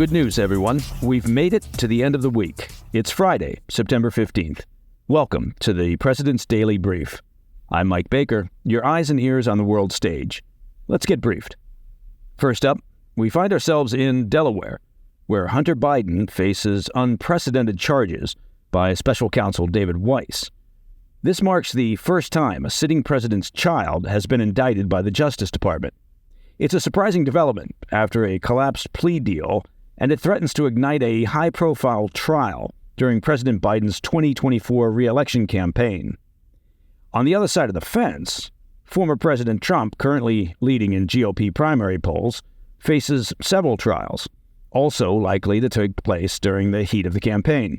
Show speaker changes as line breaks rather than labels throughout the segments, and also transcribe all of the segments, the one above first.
Good news, everyone. We've made it to the end of the week. It's Friday, September 15th. Welcome to the President's Daily Brief. I'm Mike Baker, your eyes and ears on the world stage. Let's get briefed. First up, we find ourselves in Delaware, where Hunter Biden faces unprecedented charges by special counsel David Weiss. This marks the first time a sitting president's child has been indicted by the Justice Department. It's a surprising development after a collapsed plea deal, and it threatens to ignite a high-profile trial during President Biden's 2024 reelection campaign. On the other side of the fence, former President Trump, currently leading in GOP primary polls, faces several trials, also likely to take place during the heat of the campaign.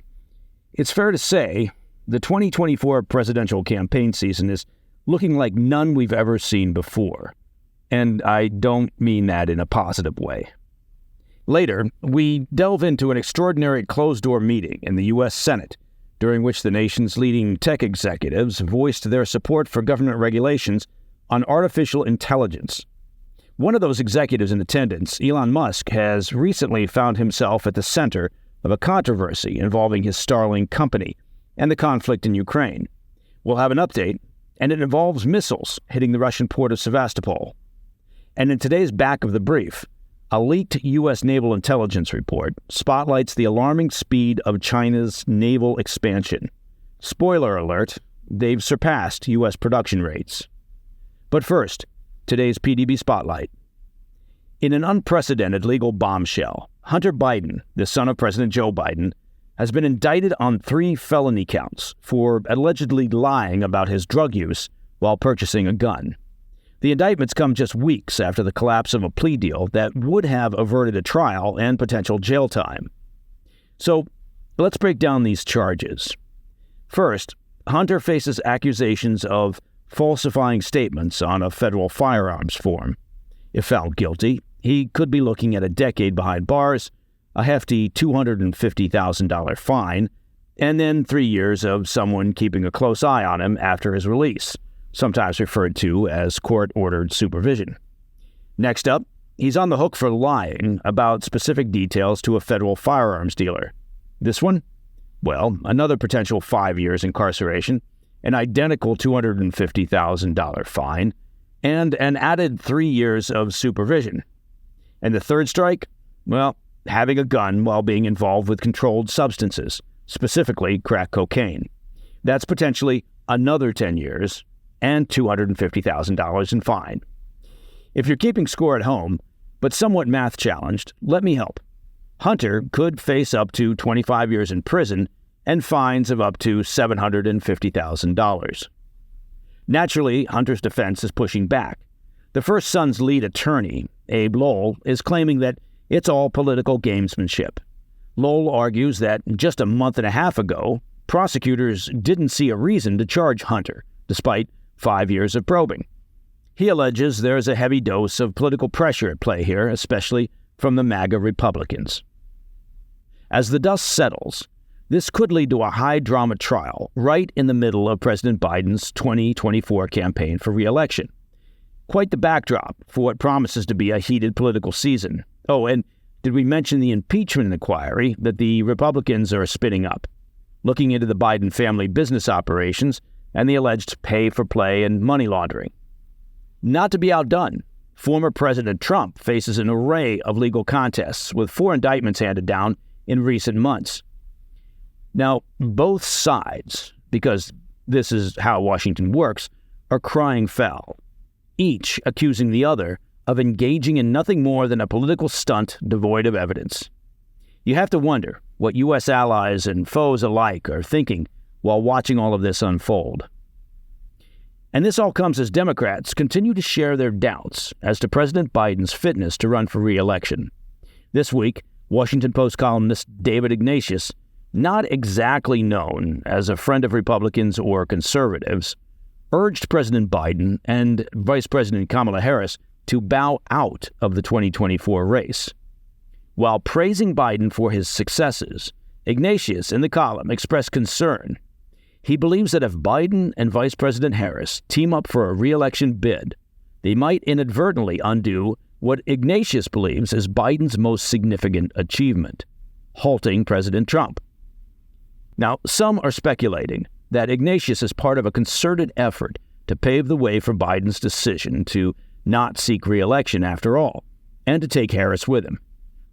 It's fair to say the 2024 presidential campaign season is looking like none we've ever seen before. And I don't mean that in a positive way. Later, we delve into an extraordinary closed-door meeting in the U.S. Senate, during which the nation's leading tech executives voiced their support for government regulations on artificial intelligence. One of those executives in attendance, Elon Musk, has recently found himself at the center of a controversy involving his Starlink company and the conflict in Ukraine. We'll have an update, and it involves missiles hitting the Russian port of Sevastopol. And in today's back of the brief, a leaked U.S. Naval Intelligence report spotlights the alarming speed of China's naval expansion. Spoiler alert, they've surpassed U.S. production rates. But first, today's PDB Spotlight. In an unprecedented legal bombshell, Hunter Biden, the son of President Joe Biden, has been indicted on 3 felony counts for allegedly lying about his drug use while purchasing a gun. The indictments come just weeks after the collapse of a plea deal that would have averted a trial and potential jail time. So, let's break down these charges. First, Hunter faces accusations of falsifying statements on a federal firearms form. If found guilty, he could be looking at a decade behind bars, a hefty $250,000 fine, and then 3 years of someone keeping a close eye on him after his release, sometimes referred to as court-ordered supervision. Next up, he's on the hook for lying about specific details to a federal firearms dealer. This one? Well, another potential 5 years incarceration, an identical $250,000 fine, and an added 3 years of supervision. And the third strike? Well, having a gun while being involved with controlled substances, specifically crack cocaine. That's potentially another 10 years and $250,000 in fine. If you're keeping score at home, but somewhat math-challenged, let me help. Hunter could face up to 25 years in prison and fines of up to $750,000. Naturally, Hunter's defense is pushing back. The first son's lead attorney, Abe Lowell, is claiming that it's all political gamesmanship. Lowell argues that just a month and a half ago, prosecutors didn't see a reason to charge Hunter, despite 5 years of probing. He alleges there's a heavy dose of political pressure at play here, especially from the MAGA Republicans. As the dust settles, this could lead to a high-drama trial right in the middle of President Biden's 2024 campaign for re-election. Quite the backdrop for what promises to be a heated political season. Oh, and did we mention the impeachment inquiry that the Republicans are spinning up, looking into the Biden family business operations and the alleged pay-for-play and money laundering? Not to be outdone, former President Trump faces an array of legal contests with 4 indictments handed down in recent months. Now, both sides, because this is how Washington works, are crying foul, each accusing the other of engaging in nothing more than a political stunt devoid of evidence. You have to wonder what U.S. allies and foes alike are thinking while watching all of this unfold. And this all comes as Democrats continue to share their doubts as to President Biden's fitness to run for re-election. This week, Washington Post columnist David Ignatius, not exactly known as a friend of Republicans or conservatives, urged President Biden and Vice President Kamala Harris to bow out of the 2024 race. While praising Biden for his successes, Ignatius in the column expressed concern. He believes that if Biden and Vice President Harris team up for a re-election bid, they might inadvertently undo what Ignatius believes is Biden's most significant achievement, halting President Trump. Now, some are speculating that Ignatius is part of a concerted effort to pave the way for Biden's decision to not seek re-election after all, and to take Harris with him.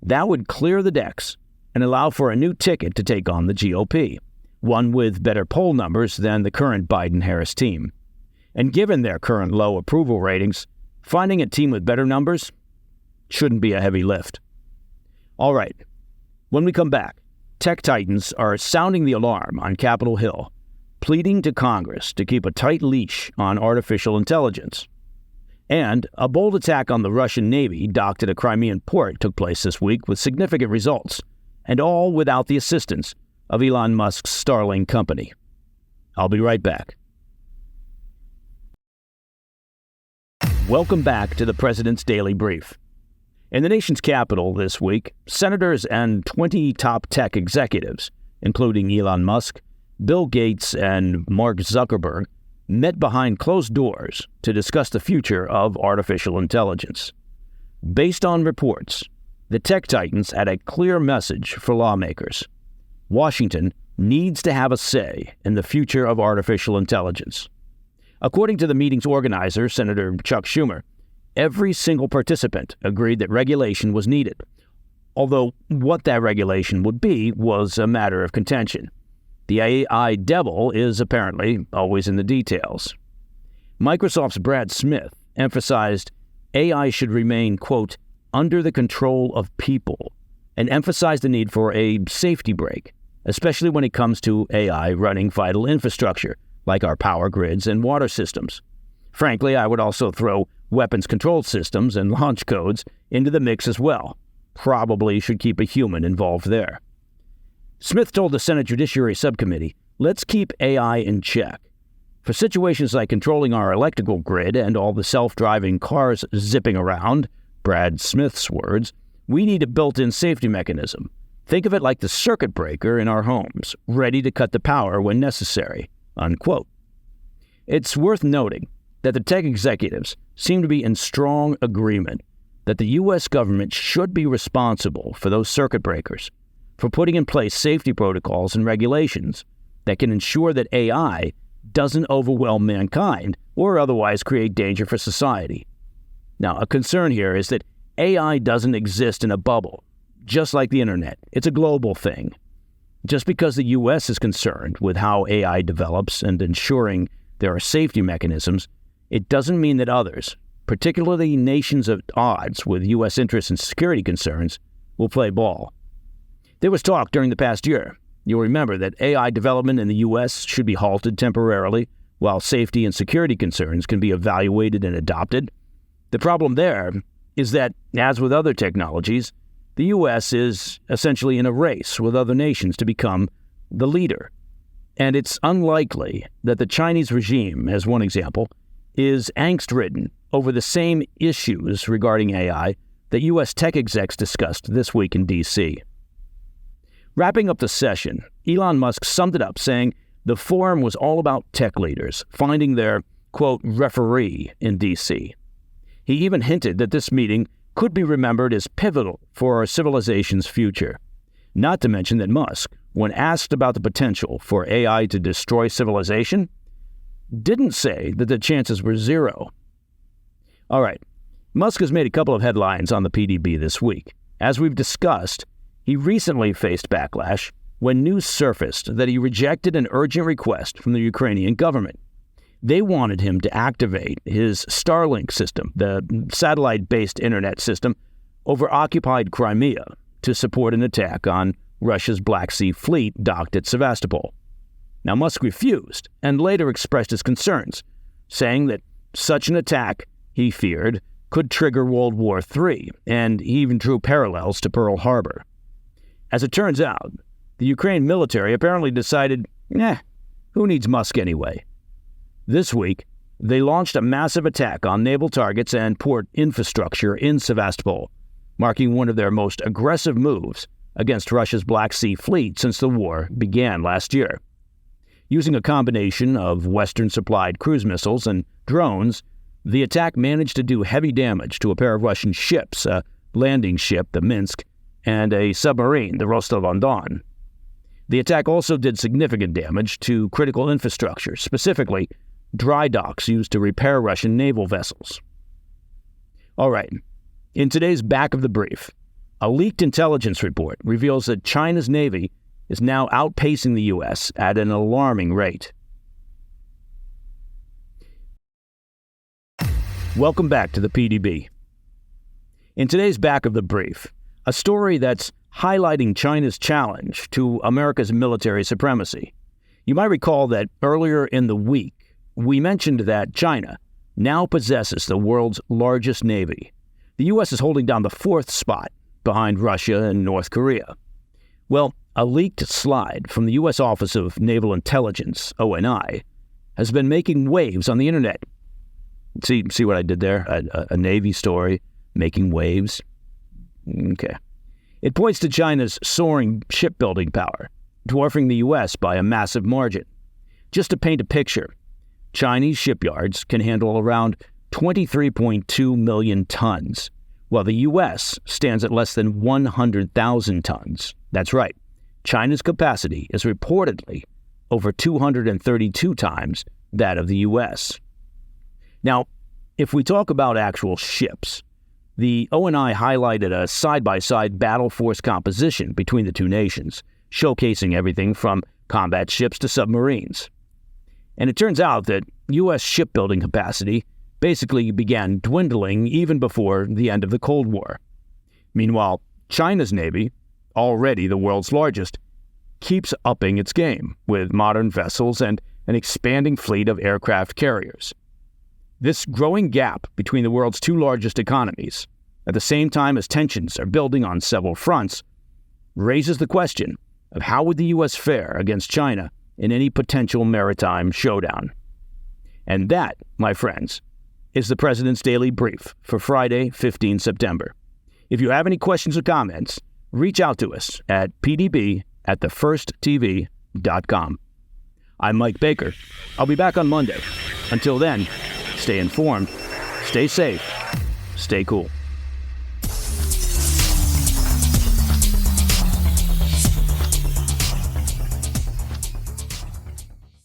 That would clear the decks and allow for a new ticket to take on the GOP, one with better poll numbers than the current Biden-Harris team. And given their current low approval ratings, finding a team with better numbers shouldn't be a heavy lift. All right, when we come back, tech titans are sounding the alarm on Capitol Hill, pleading to Congress to keep a tight leash on artificial intelligence. And a bold attack on the Russian Navy docked at a Crimean port took place this week with significant results, and all without the assistance of Elon Musk's Starlink company. I'll be right back. Welcome back to the President's Daily Brief. In the nation's capital this week, senators and 20 top tech executives, including Elon Musk, Bill Gates, and Mark Zuckerberg, met behind closed doors to discuss the future of artificial intelligence. Based on reports, the tech titans had a clear message for lawmakers. Washington needs to have a say in the future of artificial intelligence. According to the meeting's organizer, Senator Chuck Schumer, every single participant agreed that regulation was needed, although what that regulation would be was a matter of contention. The AI devil is apparently always in the details. Microsoft's Brad Smith emphasized AI should remain, quote, under the control of people, and emphasized the need for a safety brake, especially when it comes to AI running vital infrastructure, like our power grids and water systems. Frankly, I would also throw weapons control systems and launch codes into the mix as well. Probably should keep a human involved there. Smith told the Senate Judiciary Subcommittee, let's keep AI in check. For situations like controlling our electrical grid and all the self-driving cars zipping around, Brad Smith's words, we need a built-in safety mechanism. Think of it like the circuit breaker in our homes, ready to cut the power when necessary, unquote. It's worth noting that the tech executives seem to be in strong agreement that the U.S. government should be responsible for those circuit breakers, for putting in place safety protocols and regulations that can ensure that AI doesn't overwhelm mankind or otherwise create danger for society. Now, a concern here is that AI doesn't exist in a bubble, just like the internet. It's a global thing. Just because the U.S. is concerned with how AI develops and ensuring there are safety mechanisms, it doesn't mean that others, particularly nations at odds with U.S. interests and security concerns, will play ball. There was talk during the past year. You'll remember that AI development in the U.S. should be halted temporarily while safety and security concerns can be evaluated and adopted. The problem there is that, as with other technologies, the U.S. is essentially in a race with other nations to become the leader. And it's unlikely that the Chinese regime, as one example, is angst-ridden over the same issues regarding AI that U.S. tech execs discussed this week in D.C. Wrapping up the session, Elon Musk summed it up saying the forum was all about tech leaders finding their, quote, referee in D.C. He even hinted that this meeting could be remembered as pivotal for our civilization's future. Not to mention that Musk, when asked about the potential for AI to destroy civilization, didn't say that the chances were zero. All right, Musk has made a couple of headlines on the PDB this week. As we've discussed, he recently faced backlash when news surfaced that he rejected an urgent request from the Ukrainian government. They wanted him to activate his Starlink system, the satellite-based internet system, over occupied Crimea to support an attack on Russia's Black Sea fleet docked at Sevastopol. Now, Musk refused and later expressed his concerns, saying that such an attack, he feared, could trigger World War III, and he even drew parallels to Pearl Harbor. As it turns out, the Ukraine military apparently decided, who needs Musk anyway? This week, they launched a massive attack on naval targets and port infrastructure in Sevastopol, marking one of their most aggressive moves against Russia's Black Sea fleet since the war began last year. Using a combination of Western-supplied cruise missiles and drones, The attack managed to do heavy damage to a pair of Russian ships, a landing ship, the Minsk, and a submarine, the Rostov-on-Don. The attack also did significant damage to critical infrastructure, specifically dry docks used to repair Russian naval vessels. All right, in today's Back of the Brief, a leaked intelligence report reveals that China's Navy is now outpacing the U.S. at an alarming rate. Welcome back to the PDB. In today's Back of the Brief, a story that's highlighting China's challenge to America's military supremacy. You might recall that earlier in the week, we mentioned that China now possesses the world's largest navy. The U.S. is holding down the fourth spot behind Russia and North Korea. Well, a leaked slide from the U.S. Office of Naval Intelligence, ONI, has been making waves on the internet. See what I did there? A Navy story making waves? Okay. It points to China's soaring shipbuilding power, dwarfing the U.S. by a massive margin. Just to paint a picture, Chinese shipyards can handle around 23.2 million tons, while the U.S. stands at less than 100,000 tons. That's right. China's capacity is reportedly over 232 times that of the U.S. Now, if we talk about actual ships, the ONI highlighted a side-by-side battle force composition between the two nations, showcasing everything from combat ships to submarines. And it turns out that U.S. shipbuilding capacity basically began dwindling even before the end of the Cold War. Meanwhile, China's Navy, already the world's largest, keeps upping its game with modern vessels and an expanding fleet of aircraft carriers. This growing gap between the world's two largest economies, at the same time as tensions are building on several fronts, raises the question of how would the U.S. fare against China in any potential maritime showdown. And that, my friends, is the President's Daily Brief for Friday, 15 September. If you have any questions or comments, reach out to us at pdb@thefirsttv.com. I'm Mike Baker. I'll be back on Monday. Until then, stay informed, stay safe, stay cool.